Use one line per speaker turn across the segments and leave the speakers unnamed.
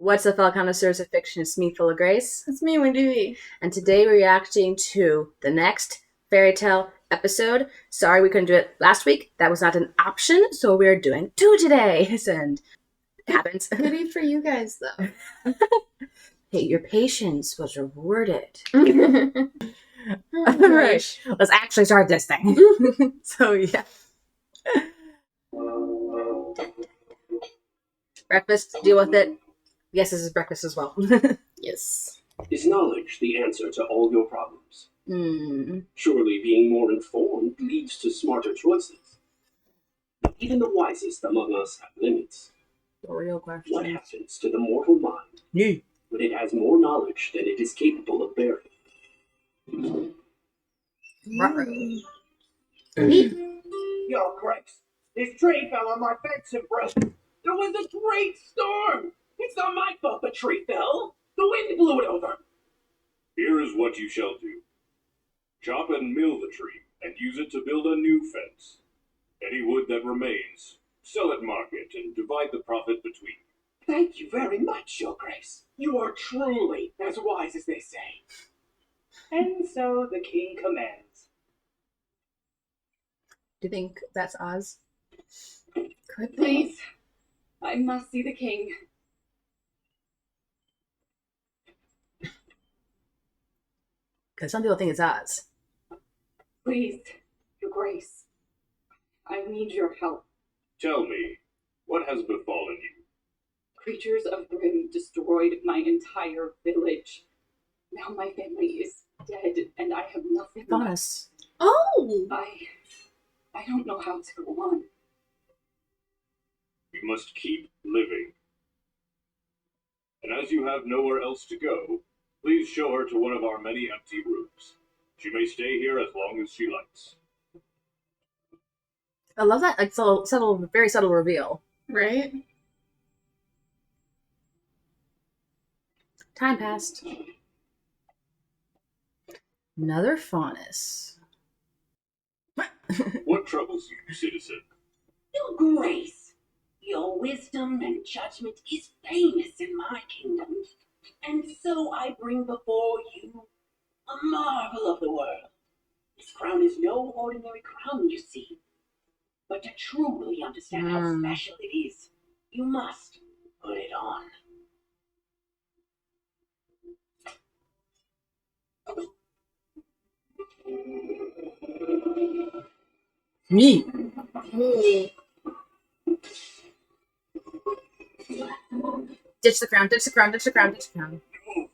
What's up, fellow connoisseurs of fiction? It's me, Full0Grace.
It's me, RWBY.
And today we're reacting to the next fairy tale episode. Sorry we couldn't do it last week. That was not an option, so we're doing 2 today. And it happens.
Goodie for you guys, though.
Hey, your patience was rewarded.
Oh,
All right, let's actually start this thing. So, yeah. Breakfast, deal with it. Yes, this is breakfast as well.
Yes.
Is knowledge the answer to all your problems? Surely being more informed leads to smarter choices. But even the wisest among us have limits.
The real question.
What happens to the mortal mind when it has more knowledge than it is capable of bearing?
Your Grace, this tree fell on my fence and broke. There was a great storm. It's not my fault the tree fell. The wind blew it over.
Here is what you shall do. Chop and mill the tree, and use it to build a new fence. Any wood that remains, sell at market, and divide the profit between.
Thank you very much, Your Grace. You are truly as wise as they say. And so the king commands.
Do you think that's Oz?
Could be.
Please, I must see the king.
Because some people think it's Oz.
Please, Your Grace, I need your help.
Tell me, what has befallen you?
Creatures of RWBY destroyed my entire village. Now my family is dead, and I have nothing left.
Bonus.
Oh!
I don't know how to go on.
You must keep living. And as you have nowhere else to go, please show her to one of our many empty rooms. She may stay here as long as she likes.
I love that, like, subtle, very subtle reveal.
Right?
Time passed. Another faunus.
What troubles you, citizen?
Your Grace, your wisdom and judgment is famous in my kingdom, and so I bring before you a marvel of the world. This crown is no ordinary crown, you see, but to truly understand how special it is, you must put it on.
Me.
Ooh.
Ditch the crown, ditch the crown, ditch the crown, ditch the crown.
No,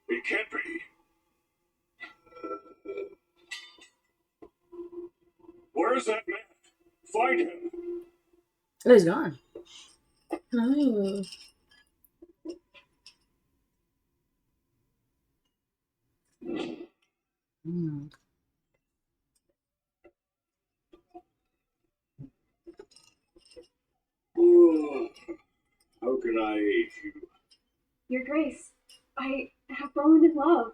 it can't be. Where is that man? Find him.
Oh, he's gone.
Oh.
Oh, how can I aid you?
Your Grace, I have fallen in love,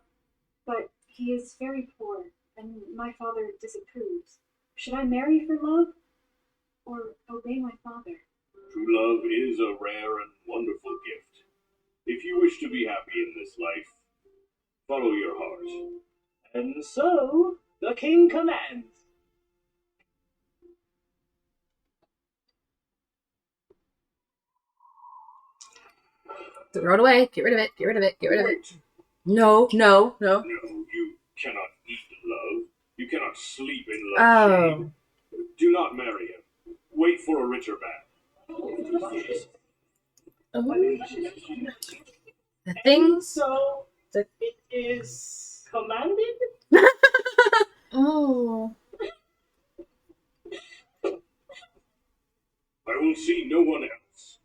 but he is very poor, and my father disapproves. Should I marry for love, or obey my father?
True love is a rare and wonderful gift. If you wish to be happy in this life, follow your heart.
And so the king commands.
Throw it away. Get rid of it. Get rid of it. Get rid of it.
Wait.
No, no, no.
No, you cannot eat love. You cannot sleep in love.
Oh.
Do not marry him. Wait for a richer man.
Oh.
The things.
So
The-
it is commanded?
Oh.
I will see no one else.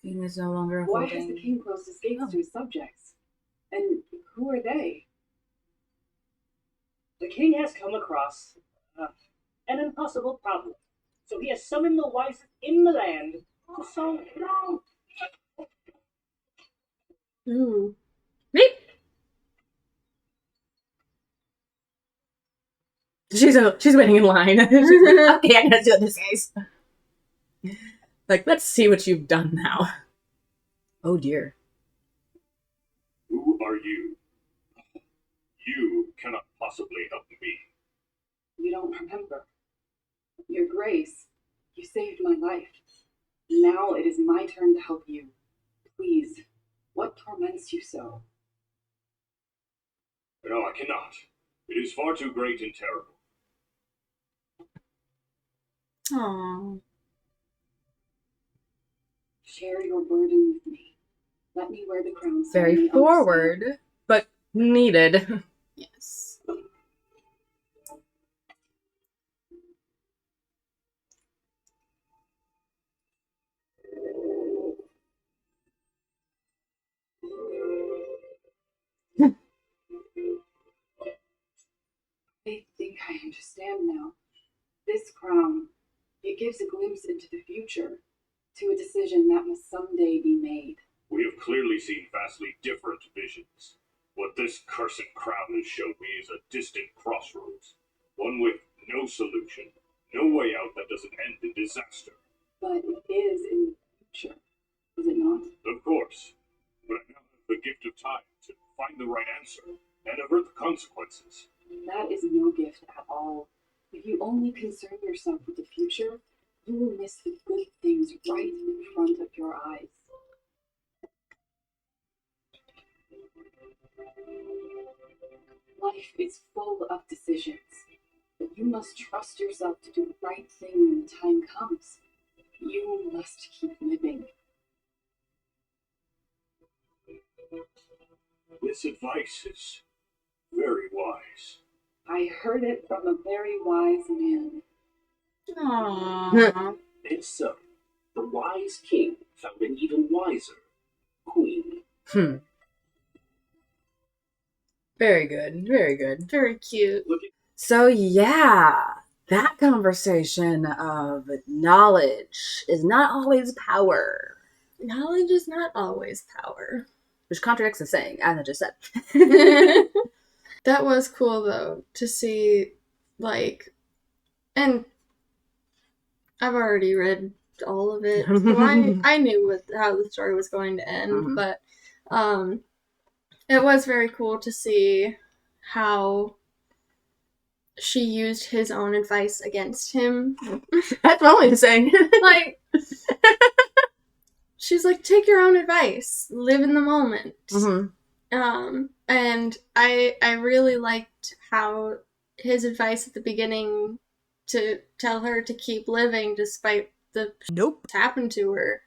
King is no longer
Why has
holding.
the king closed his gates to his subjects? And who are they?
The king has come across an impossible problem. So he has summoned the wisest in the land to solve it.
No,
Ooh.
Me. She's waiting in line. She's like, okay, I'm gonna do it this case. Like, let's see what you've done now. Oh dear.
Who are you? You cannot possibly help me.
You don't remember. Your Grace, you saved my life. Now it is my turn to help you. Please, what torments you so?
No, I cannot. It is far too great and terrible.
Aww.
Share your burden with me. Let me wear the crown. so
Very
you may
forward, but needed.
Yes.
I think I understand now. This crown, it gives a glimpse into the future, to a decision that must someday be made.
We have clearly seen vastly different visions. What this cursed crown has shown me is a distant crossroads, one with no solution, no way out that doesn't end in disaster.
But it is in the future, is it not?
Of course, but I now have the gift of time to find the right answer and avert the consequences.
That is no gift at all. If you only concern yourself with the future, you will miss the good things right in front of your eyes. Life is full of decisions, but you must trust yourself to do the right thing when the time comes. You must keep living.
This advice is very wise.
I heard it from a very wise man.
Aww.
And so, the wise king found an even wiser queen.
Very good. Very good.
Very cute.
So yeah, that conversation of knowledge is not always power.
Knowledge is not always power.
Which contradicts the saying, as I just said.
That was cool, though, to see, like, and I've already read all of it, so I knew how the story was going to end, but it was very cool to see how she used his own advice against him.
That's what I'm saying.
Like, she's like, take your own advice, live in the moment. And I really liked how his advice at the beginning to tell her to keep living despite the
Nope.
happened to her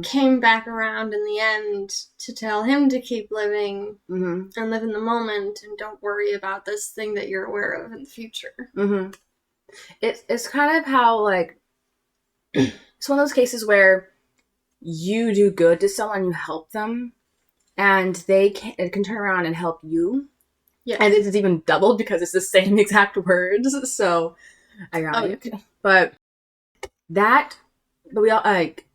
came back around in the end to tell him to keep living and live in the moment and don't worry about this thing that you're aware of in the future.
It's kind of how, like, it's one of those cases where you do good to someone, you help them, and they can turn around and help you.
Yeah.
And it's even doubled because it's the same exact words, so ironic. But we all, like,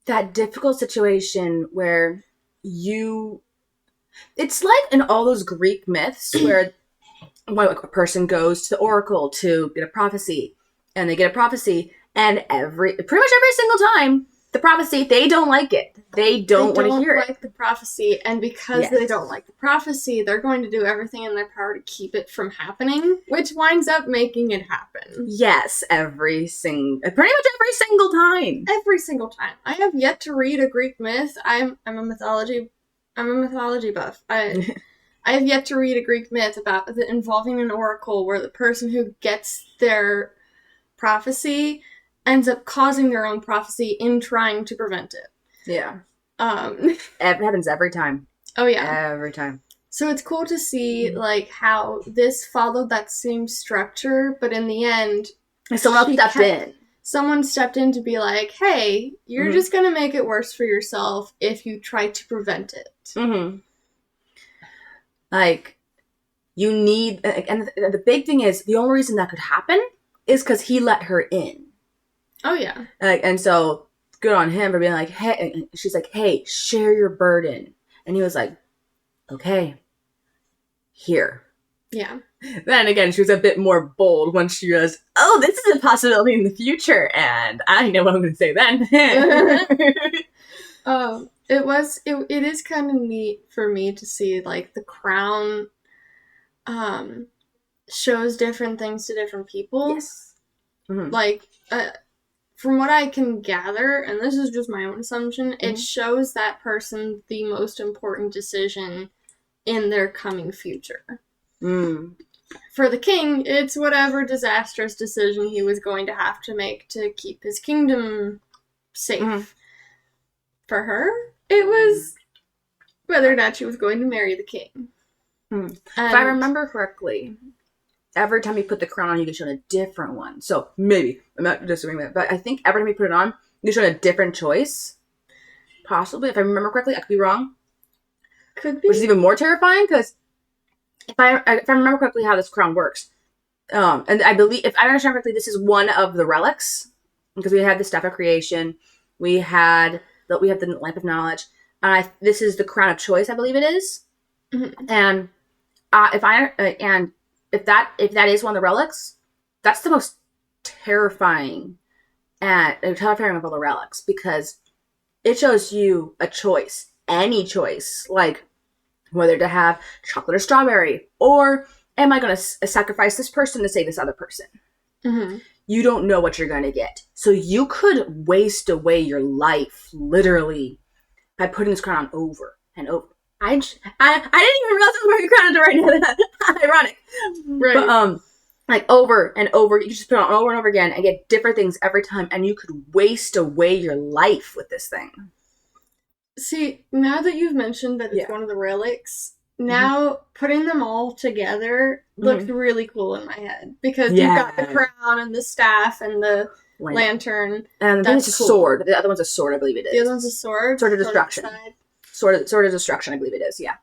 that difficult situation where it's like in all those Greek myths where a person goes to the oracle to get a prophecy, and they get a prophecy, and pretty much every single time, the prophecy, they don't like it. They don't want to hear it.
They don't like the prophecy, and because they don't like the prophecy, they're going to do everything in their power to keep it from happening, which winds up making it happen.
Yes, pretty much every single time.
Every single time. I have yet to read a Greek myth. I'm a mythology buff. I have yet to read a Greek myth involving an oracle where the person who gets their prophecy ends up causing their own prophecy in trying to prevent it.
Yeah. It happens every time.
Oh, yeah.
Every time.
So it's cool to see, like, how this followed that same structure, but in the end... Someone stepped in to be like, hey, you're just going to make it worse for yourself if you try to prevent it.
Like, you need... And the big thing is, the only reason that could happen is because he let her in.
Oh, yeah.
And so, good on him for being like, hey, and she's like, hey, share your burden. And he was like, okay, here.
Yeah.
Then again, she was a bit more bold when she realized, oh, this is a possibility in the future, and I know what I'm going to say then.
It is kind of neat for me to see, like, the crown shows different things to different people.
Yes. Mm-hmm.
Like, from what I can gather, and this is just my own assumption, it shows that person the most important decision in their coming future. For the king, it's whatever disastrous decision he was going to have to make to keep his kingdom safe. For her, it was whether or not she was going to marry the king.
If I remember correctly, every time you put the crown on, you get shown a different one. So maybe, I'm not disagreeing with that, but I think every time you put it on, you get shown a different choice. Possibly, if I remember correctly. I could be wrong.
Could be.
Which is even more terrifying, because if I remember correctly how this crown works, and I believe, if I understand correctly, this is one of the relics, because we had the Staff of Creation, we have the Lamp of Knowledge, and this is the Crown of Choice, I believe it is. And if that is one of the relics, that's the most terrifying of all the relics, because it shows you a choice, any choice, like whether to have chocolate or strawberry, or am I going to sacrifice this person to save this other person? You don't know what you're going to get. So you could waste away your life, literally, by putting this crown on over and over. I didn't even realize I was wearing a crown right now. Ironic. Right. But, like, over and over. You just put it on over and over again and get different things every time, and you could waste away your life with this thing.
See, now that you've mentioned that it's one of the relics, now putting them all together looked really cool in my head. Because you've got the crown and the staff and the lantern.
And then it's a sword. The other one's a sword, I believe it is.
The other one's a sword?
Sword of Destruction. Sword of Destruction, I believe it is, yeah.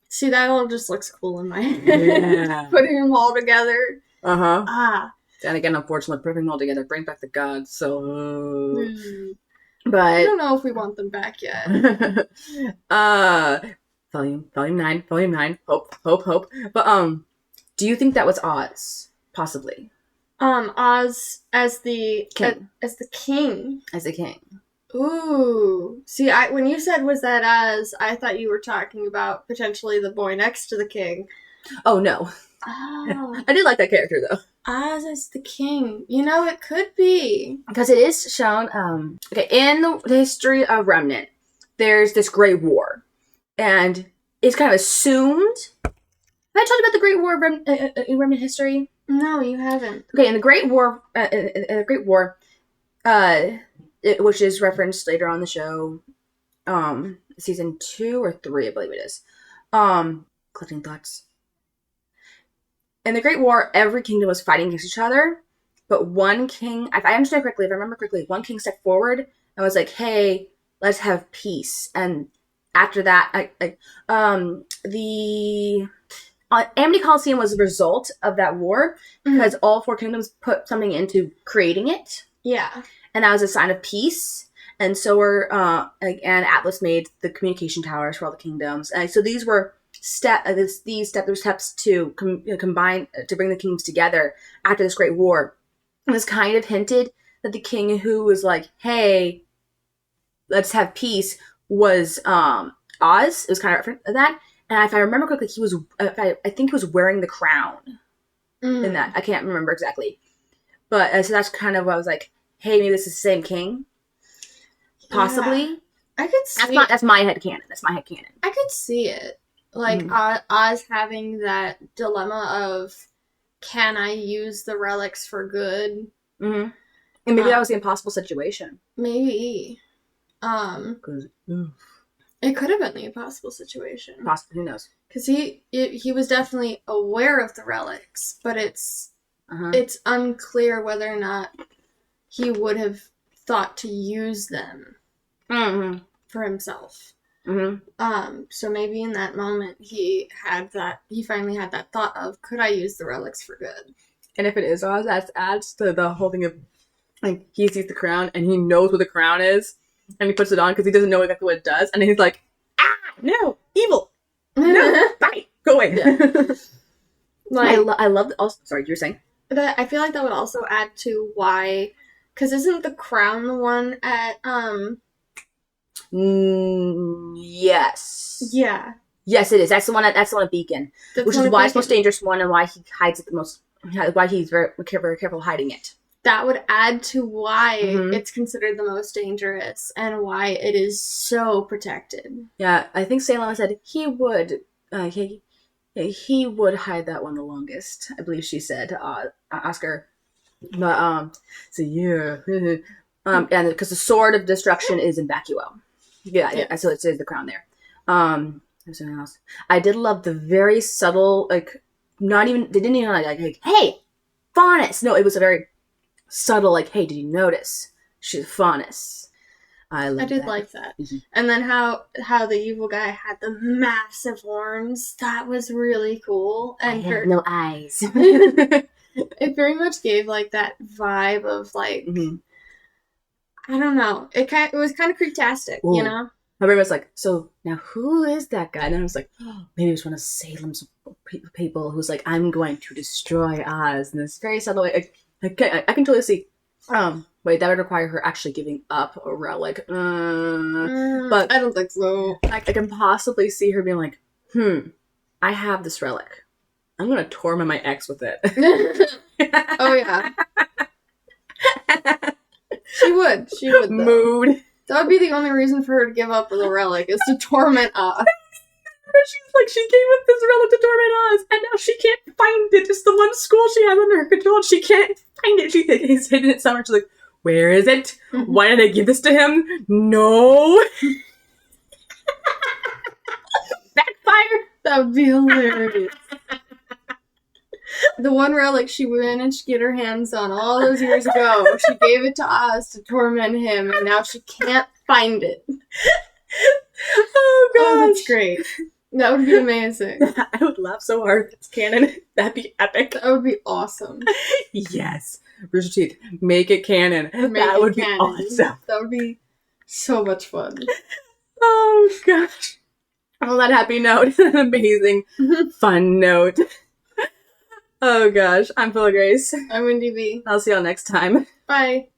See, that all just looks cool in my head. Putting them all together.
And again, unfortunately, putting them all together brings back the gods, so... But
I don't know if we want them back yet.
Volume 9. Hope. But, do you think that was Oz? Possibly.
Oz as the king. As the king. Ooh. See, when you said was that Oz, I thought you were talking about potentially the boy next to the king.
Oh, no.
Oh.
I did like that character, though.
Oz as the king. You know, it could be.
Because it is shown, in the history of Remnant, there's this Great War. And it's kind of assumed... Have I told you about the Great War in Remnant history?
No, you haven't.
Okay, in the Great War, which is referenced later on the show, season 2 or 3, I believe it is. Collecting thoughts. In the Great War, every kingdom was fighting against each other, but one king, if I understand correctly, if I remember correctly, one king stepped forward and was like, hey, let's have peace. And after that, the Amity Coliseum was a result of that war, because all 4 kingdoms put something into creating it.
Yeah.
And that was a sign of peace. And so and Atlas made the communication towers for all the kingdoms. And so these were steps to combine, to bring the kingdoms together after this great war. It was kind of hinted that the king who was like, hey, let's have peace, was Oz. It was kind of reference to that. And if I remember correctly, I think he was wearing the crown in that. I can't remember exactly. But so that's kind of what I was like, hey, maybe this is the same king. Possibly.
Yeah. I could see
that's my headcanon.
I could see it. Like, Oz having that dilemma of, can I use the relics for good?
And maybe that was the impossible situation.
Maybe. It could have been the impossible situation.
Possibly, who knows?
Because he was definitely aware of the relics, but it's unclear whether or not he would have thought to use them for himself. So maybe in that moment he finally had that thought of, could I use the relics for good?
And if it is Oz, that adds to the whole thing of and he sees the crown, and he knows what the crown is, and he puts it on because he doesn't know exactly what it does, and he's like, no, evil, no, bye, go away. Yeah.
Like,
I love. Also, sorry, you were saying
that. I feel like that would also add to why, because isn't the crown the one at
yes.
Yeah.
Yes, it is. That's the one. That's the one at Beacon, which is why it's the most dangerous one, and why he hides it the most. Why he's very careful hiding it.
That would add to why it's considered the most dangerous and why it is so protected.
Yeah, I think Salem said he would. He would hide that one the longest. I believe she said, Oscar. But so yeah, and because the sword of destruction is in Vacuo. Yeah. So it says the crown there. There's something else. I did love the very subtle, like, not even, they didn't even like, hey, Faunus. No, it was a very subtle, like, hey, did you notice? She's Faunus. I did
like that. Mm-hmm. And then how the evil guy had the massive horns. That was really cool. And
I have no eyes.
It very much gave, like, that vibe of, like, I don't know. It was kind of creeptastic, you know?
Everybody was like, so now who is that guy? And I was like, maybe it was one of Salem's people who's like, I'm going to destroy Oz in this very subtle way. I can totally see. Wait, that would require her actually giving up a relic. But
I don't think so.
I can possibly see her being like, I have this relic. I'm going to torment my ex with it.
Oh, yeah. She would. Though.
Mood.
That would be the only reason for her to give up the relic, is to torment Oz.
She's like, she gave up this relic to torment Oz, and now she can't find it. It's the one school she has under her control, and she can't find it. He's hidden it somewhere. She's like, where is it? Why did I give this to him? No. Backfire.
That would be hilarious. The one relic she managed to get her hands on all those years ago, she gave it to Oz to torment him, and now she can't find it.
Oh, gosh.
Oh, that's great. That would be amazing.
I would laugh so hard if it's canon. That'd be epic.
That would be awesome.
Yes. Rooster Teeth, make it canon. That would be awesome.
That would be so much fun.
Oh, gosh. On that happy note, an amazing, fun note. Oh gosh, I'm Full0Grace.
I'm Wendy B.
I'll see y'all next time.
Bye.